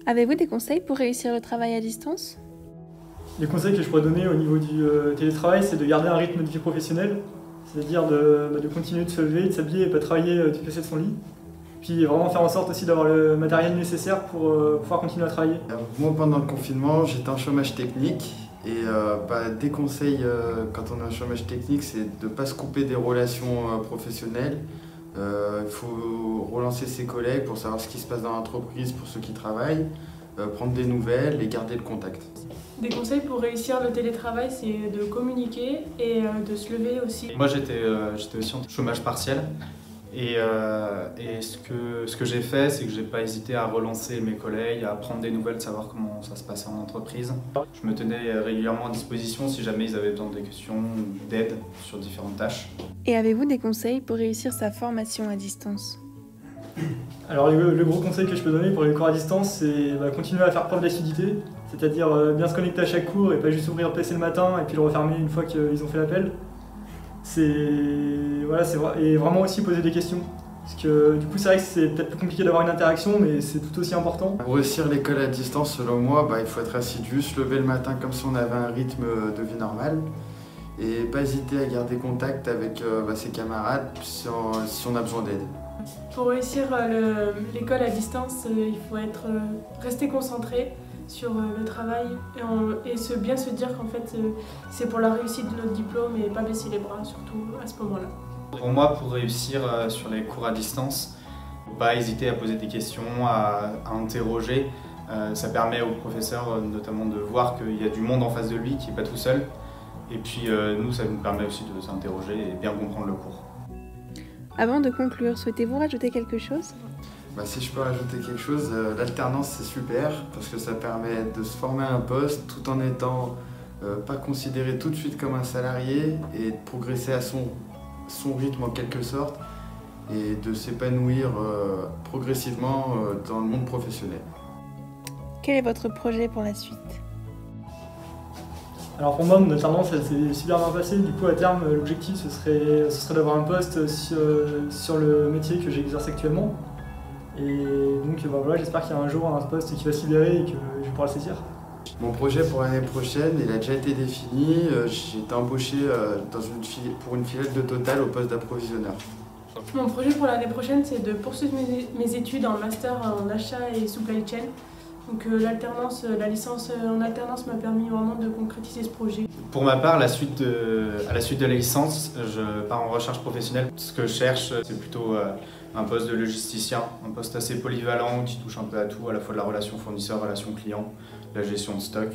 Avez-vous des conseils pour réussir le travail à distance? Les conseils que je pourrais donner au niveau du télétravail, c'est de garder un rythme de vie professionnelle, c'est-à-dire de continuer de se lever, de s'habiller et pas travailler du PC de son lit. Puis vraiment faire en sorte aussi d'avoir le matériel nécessaire pour pouvoir continuer à travailler. Moi, pendant le confinement, j'étais en chômage technique et des conseils quand on est en chômage technique, c'est de ne pas se couper des relations professionnelles. Il faut relancer ses collègues pour savoir ce qui se passe dans l'entreprise pour ceux qui travaillent, prendre des nouvelles et garder le contact. Des conseils pour réussir le télétravail, c'est de communiquer et de se lever aussi. Moi j'étais aussi en chômage partiel et ce que j'ai fait, c'est que j'ai pas hésité à relancer mes collègues, à prendre des nouvelles, savoir comment ça se passait en entreprise. Je me tenais régulièrement à disposition si jamais ils avaient besoin de questions ou d'aide sur différentes tâches. Et avez-vous des conseils pour réussir sa formation à distance? Alors le gros conseil que je peux donner pour les cours à distance, c'est continuer à faire preuve d'assiduité, c'est-à-dire bien se connecter à chaque cours et pas juste ouvrir le PC le matin et puis le refermer une fois qu'ils ont fait l'appel. Et vraiment aussi poser des questions. Parce que du coup c'est vrai que c'est peut-être plus compliqué d'avoir une interaction, mais c'est tout aussi important. Pour réussir l'école à distance, selon moi, il faut être assidu, se lever le matin comme si on avait un rythme de vie normal. Et pas hésiter à garder contact avec ses camarades si on a besoin d'aide. Pour réussir l'école à distance, il faut rester concentré sur le travail et bien se dire qu'en fait c'est pour la réussite de notre diplôme et pas baisser les bras, surtout à ce moment-là. Pour moi, pour réussir sur les cours à distance, il ne faut pas hésiter à poser des questions, à interroger. Ça permet au professeur notamment de voir qu'il y a du monde en face de lui, qu'il n'est pas tout seul. Et puis nous, ça nous permet aussi de s'interroger et bien comprendre le cours. Avant de conclure, souhaitez-vous rajouter quelque chose? Si je peux rajouter quelque chose, l'alternance c'est super parce que ça permet de se former à un poste tout en étant pas considéré tout de suite comme un salarié et de progresser à son rythme en quelque sorte et de s'épanouir progressivement dans le monde professionnel. Quel est votre projet pour la suite? Alors pour moi, mon alternance elle s'est super bien passée. Du coup, à terme, l'objectif ce serait d'avoir un poste sur le métier que j'exerce actuellement. Et donc voilà, j'espère qu'il y a un jour un poste qui va se libérer et que je pourrai le saisir. Mon projet pour l'année prochaine, il a déjà été défini. J'ai été embauché pour une filiale de Total au poste d'approvisionneur. Mon projet pour l'année prochaine, c'est de poursuivre mes études en master en achat et supply chain. Donc la licence en alternance m'a permis vraiment de concrétiser ce projet. Pour ma part, à la suite de la licence, je pars en recherche professionnelle. Ce que je cherche, c'est plutôt un poste de logisticien, un poste assez polyvalent qui touche un peu à tout, à la fois de la relation fournisseur, relation client, la gestion de stock.